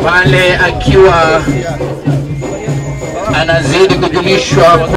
Pale akiwa anazidi kujulishwa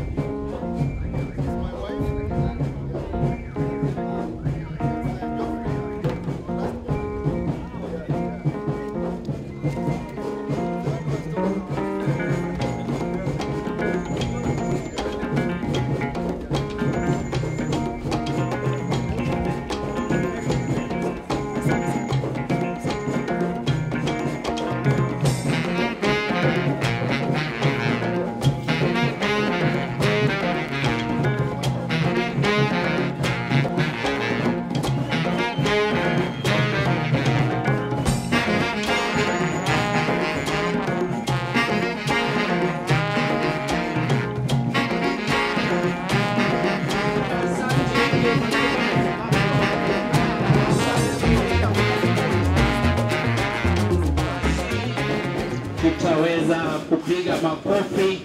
tutaweza kupiga makofi.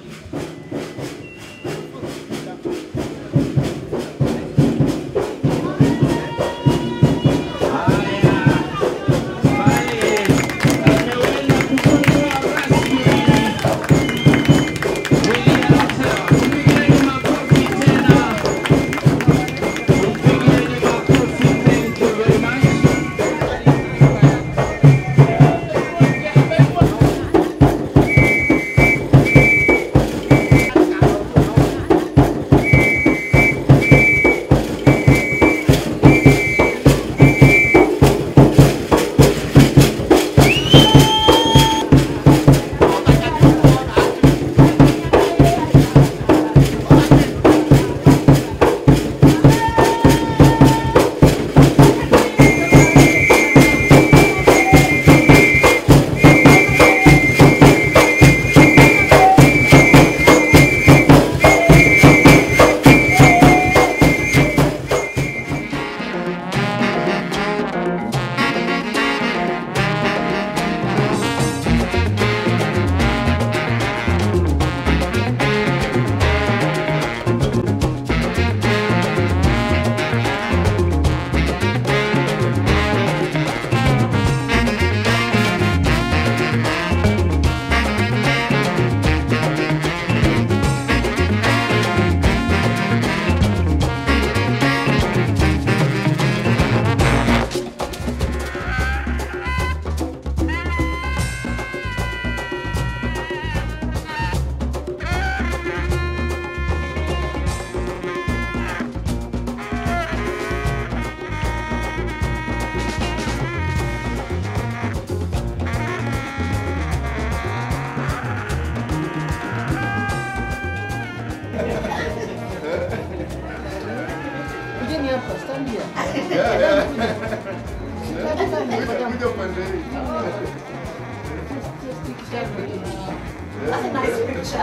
That's a nice picture.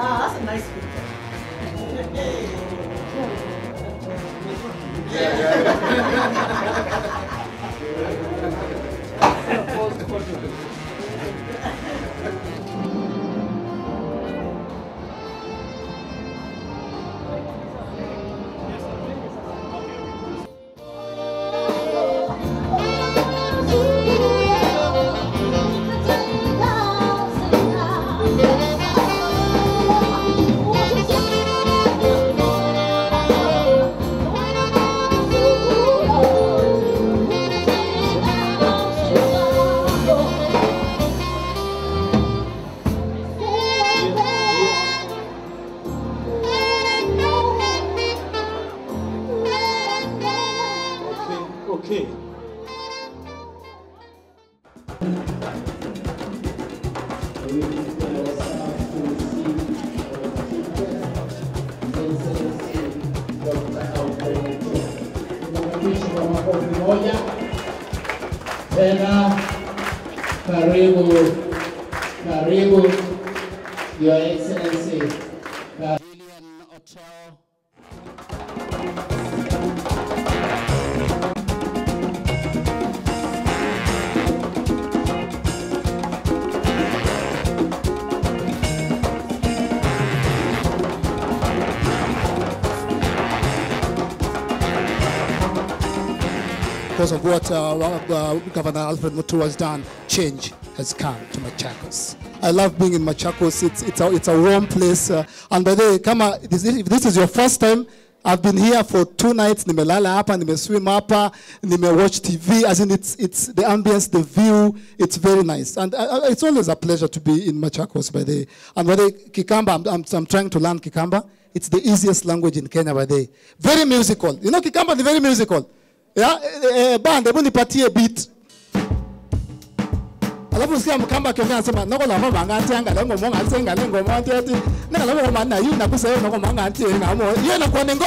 That's a nice picture. Tena karibu, Your Excellency. Gelian Hotel. Because of what Governor Alfred Mutua has done, change has come to Machakos. I love being in Machakos. It's a warm place. And by the way, if this is your first time, I've been here for 2 nights. Nimelala hapa, nimeswim hapa, watch TV. As in, it's the ambience, the view. It's very nice, and it's always a pleasure to be in Machakos. By the way, and by the way, Kikamba, I'm trying to learn Kikamba. It's the easiest language in Kenya. By the way, very musical. You know, Kikamba is very musical. Yeah, band, hebu nipatie beat. Alafu sikia Mkamba akiongea anasema nako la mama ngati anga lengo monga asenga lengo monti ati naka la mama na yuna kusema nako monga ngati ngamo yeye na kwa nengo.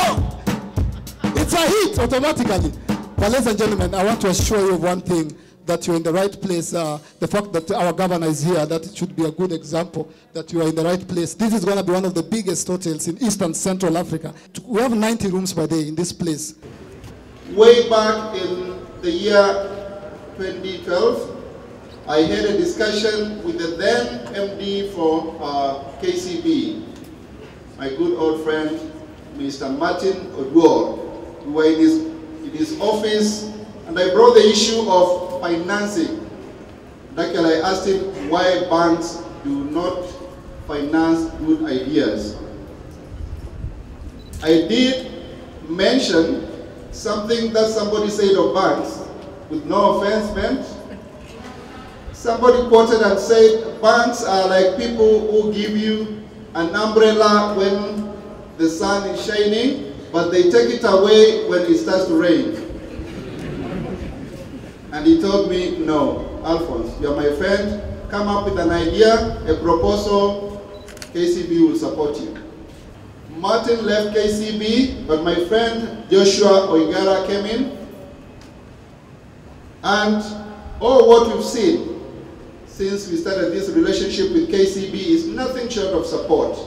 It's a hit automatically. But ladies and gentlemen, I want to assure you of one thing, that you're in the right place. The fact that our governor is here, that should be a good example that you are in the right place. This is going to be one of the biggest hotels in East and Central Africa. We have 90 rooms per day in this place. Way back in the year 2012, I had a discussion with the then MD for KCB, my good old friend, Mr. Martin Oduor. We were in his office, and I brought the issue of financing. Actually, I asked him why banks do not finance good ideas. I did mention something that somebody said of banks, with no offense meant. Somebody quoted and said, banks are like people who give you an umbrella when the sun is shining, but they take it away when it starts to rain. And he told me, no, Alphonse, you're my friend, come up with an idea, a proposal, KCB will support you. Martin left KCB, but my friend Joshua Oigara came in. And what we've seen since we started this relationship with KCB is nothing short of support.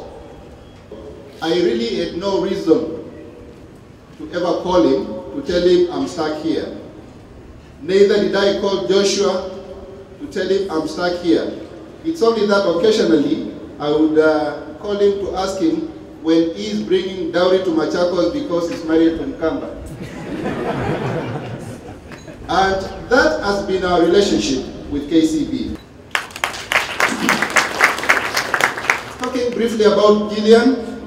I really had no reason to ever call him, to tell him I'm stuck here. Neither did I call Joshua to tell him I'm stuck here. It's only that occasionally I would call him to ask him when he's bringing dowry to Machakos because he's married to Mkamba. And that has been our relationship with KCB. Talking briefly about Gelian.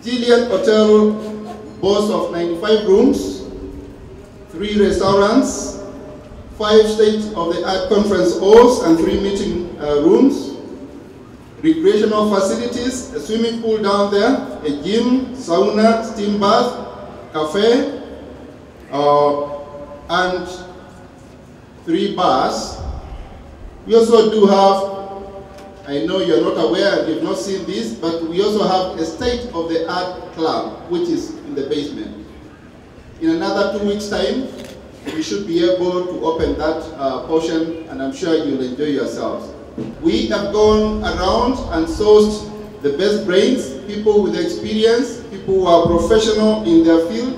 Gelian Hotel boasts of 95 rooms, 3 restaurants, 5 state-of-the-art conference halls and 3 meeting rooms, recreational facilities, a swimming pool down there, a gym, sauna, steam bath, cafe, and 3 bars. We also do have, I know you're not aware and you've not seen this, but we also have a state-of-the-art club, which is in the basement. In another 2 weeks' time, we should be able to open that portion, and I'm sure you'll enjoy yourselves. We have gone around and sourced the best brains, people with experience, people who are professional in their field,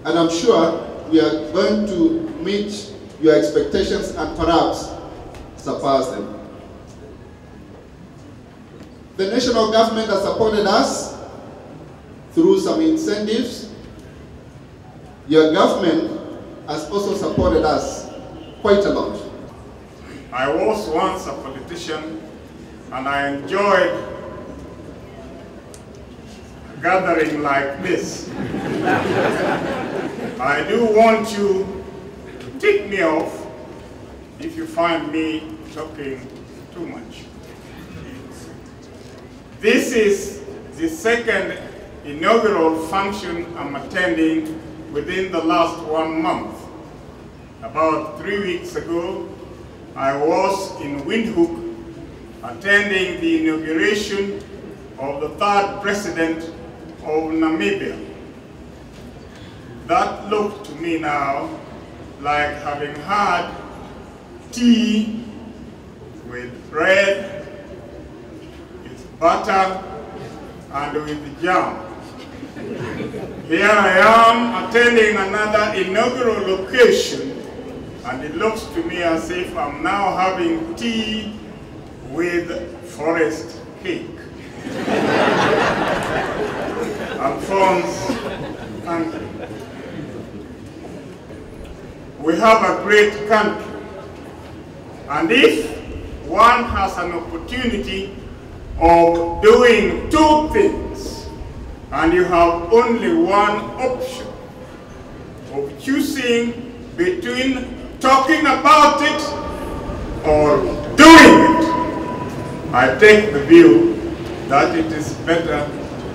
and I'm sure we are going to meet your expectations and perhaps surpass them. The national government has supported us through some incentives. Your government has also supported us quite a lot. I was once a politician, and I enjoyed a gathering like this. I do want you to tick me off if you find me talking too much. This is the second inaugural function I'm attending within the last 1 month. About 3 weeks ago, I was in Windhoek attending the inauguration of the third president of Namibia. That looked to me now like having had tea with bread, with butter, and with jam. Here I am attending another inaugural location, and it looks to me as if I'm now having tea with forest cake. Alphonse, thank you. We have a great country, and if one has an opportunity of doing two things, and you have only one option of choosing between talking about it or doing it, I take the view that it is better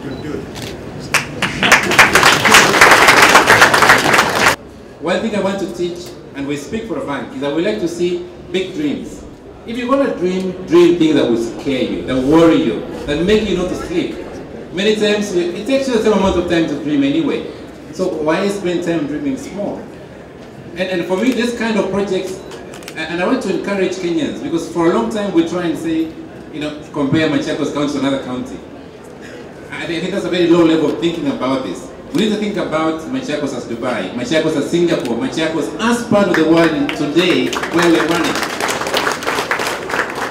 to do it. One thing I want to teach, and we speak for a bank, is that we like to see big dreams. If you're going to dream things that will scare you, that worry you, that make you not to sleep. Many times, it takes you the same amount of time to dream anyway. So why spend time dreaming small? And for me, this kind of projects, and I want to encourage Kenyans, because for a long time we try and say, compare Machakos County to another county. I think that's a very low level of thinking about this. We need to think about Machakos as Dubai, Machakos as Singapore, Machakos as part of the world today where we're running.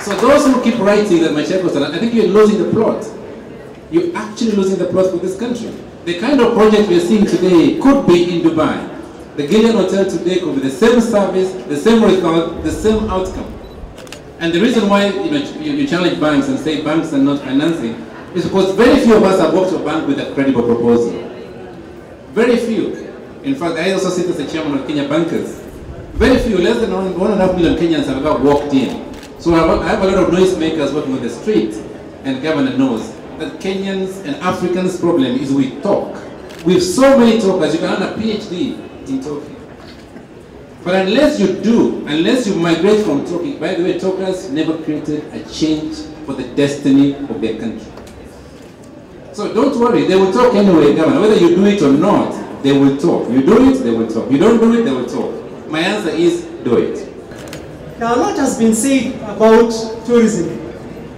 So those who keep writing that Machakos, I think you're losing the plot. You're actually losing the plot for this country. The kind of project we're seeing today could be in Dubai. The Gelian Hotel today could be the same service, the same result, the same outcome. And the reason why you challenge banks and say banks are not financing is because very few of us have walked to a bank with a credible proposal. Very few. In fact, I also sit as the chairman of Kenya Bankers. Very few, less than 1.5 million Kenyans have ever walked in. So I have a lot of noisemakers working on the street, and the governor knows that Kenyans and Africans' problem is we talk. We have so many talkers, you can earn a PhD in talking. But unless you do, unless you migrate from talking, by the way, talkers never created a change for the destiny of their country. So don't worry, they will talk anyway, Governor. Whether you do it or not, they will talk. You do it, they will talk. You don't do it, they will talk. My answer is, do it. Now, a lot has been said about tourism,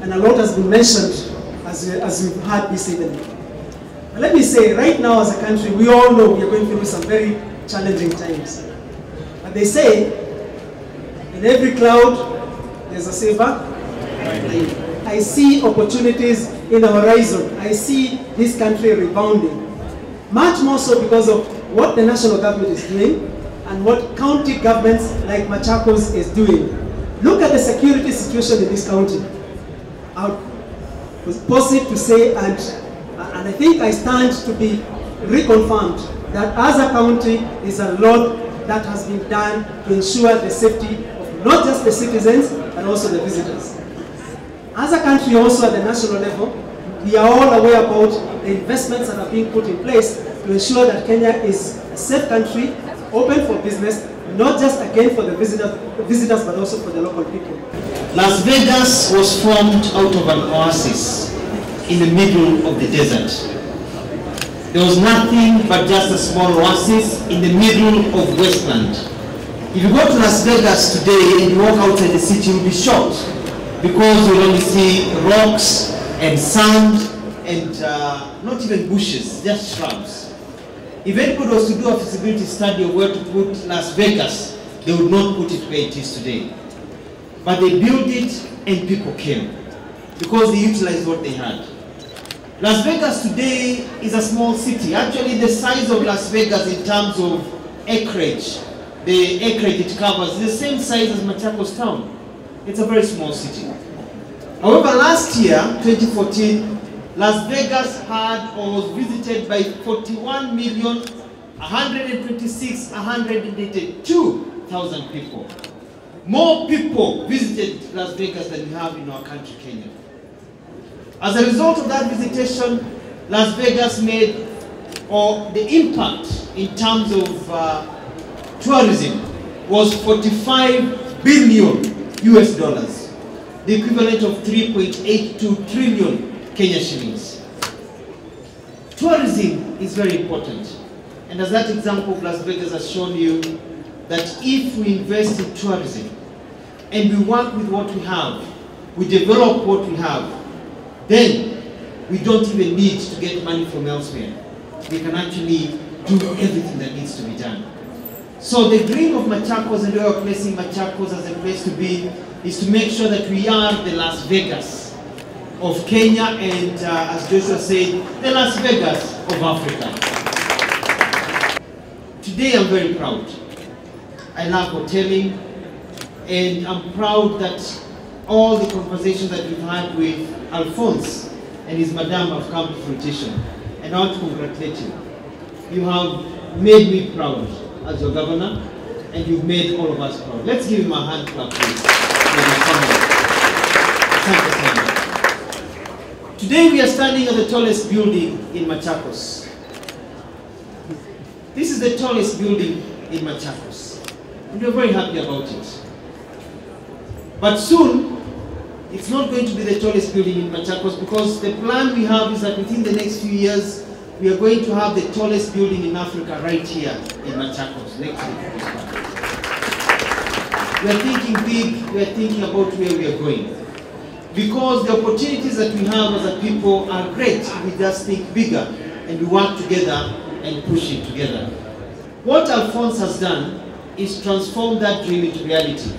and a lot has been mentioned as we've had this evening. But let me say, right now as a country, we all know we are going through some very challenging times. But they say, in every cloud, there's a silver. I see opportunities in the horizon. I see this country rebounding. Much more so because of what the national government is doing and what county governments like Machakos is doing. Look at the security situation in this county. I was positive to say, and I think I stand to be reconfirmed, that as a county, is a lot that has been done to ensure the safety of not just the citizens, but also the visitors. As a country, also at the national level, we are all aware about the investments that are being put in place to ensure that Kenya is a safe country, open for business, not just again for the visitors, but also for the local people. Las Vegas was formed out of an oasis in the middle of the desert. There was nothing but just a small oasis in the middle of wasteland. If you go to Las Vegas today and you walk outside the city, you'll be shocked because you'll only see rocks and sand and not even bushes, just shrubs. If anybody was to do a feasibility study of where to put Las Vegas, they would not put it where it is today. But they built it and people came because they utilized what they had. Las Vegas today is a small city. Actually, the size of Las Vegas in terms of acreage, the acreage it covers, is the same size as Machakos town. It's a very small city. However, last year, 2014, Las Vegas had or was visited by 41,126,182,000 people. More people visited Las Vegas than we have in our country, Kenya. As a result of that visitation, Las Vegas made, or the impact in terms of tourism was $45 billion US. the equivalent of 3.82 trillion Kenya shillings. Tourism is very important. And as that example of Las Vegas has shown you, that if we invest in tourism and we work with what we have, we develop what we have, then we don't even need to get money from elsewhere. We can actually do everything that needs to be done. So the dream of Machakos and we are placing Machakos as a place to be is to make sure that we are the Las Vegas of Kenya and as Joshua said, the Las Vegas of Africa. Today I'm very proud. I love hoteling and I'm proud that all the conversations that we've had with Alphonse and his madam have come to fruition. And I want to congratulate you. You have made me proud as your governor, and you've made all of us proud. Let's give him a hand clap, please. Today we are standing at the tallest building in Machakos. This is the tallest building in Machakos, and we're very happy about it. But soon, it's not going to be the tallest building in Machakos because the plan we have is that within the next few years, we are going to have the tallest building in Africa right here in Machakos. We are thinking big, we are thinking about where we are going. Because the opportunities that we have as a people are great, we just think bigger and we work together and push it together. What Alphonse has done is transform that dream into reality.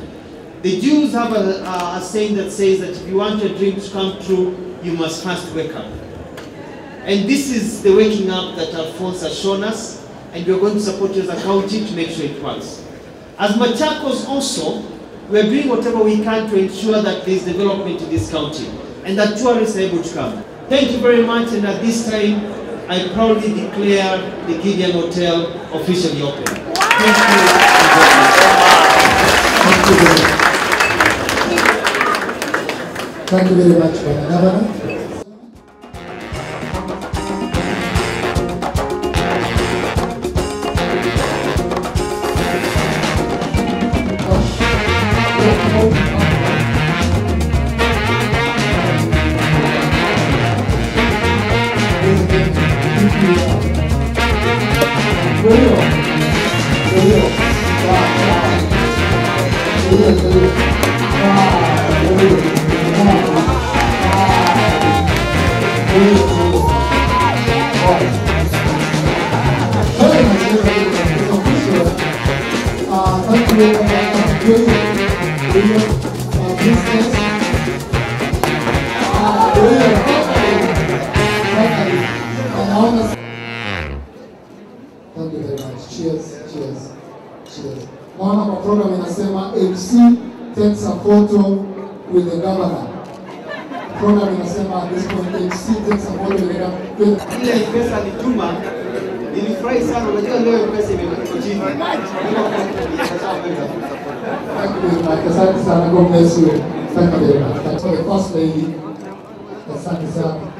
The Jews have a saying that says that if you want your dream to come true, you must first wake up. And this is the waking up that Alphonse has shown us, and we are going to support you as a county to make sure it works. As Machakos also, we are doing whatever we can to ensure that there is development in this county, and that tourists are able to come. Thank you very much, and at this time, I proudly declare the Gelian Hotel officially open. Thank you. Thank you very much, Madam Governor. Thank you very much. Cheers, cheers, cheers. Naona kwa program inasema MC takes a photo with the governor. Program inasema at this point MC takes a photo with the governor. Ile pesa alituma, nilifurahi sana, unajua leo pesa imekuwa chini. Thank you very much. Asante sana. God bless you. Thank you very much. That's for the first lady. Asante sana.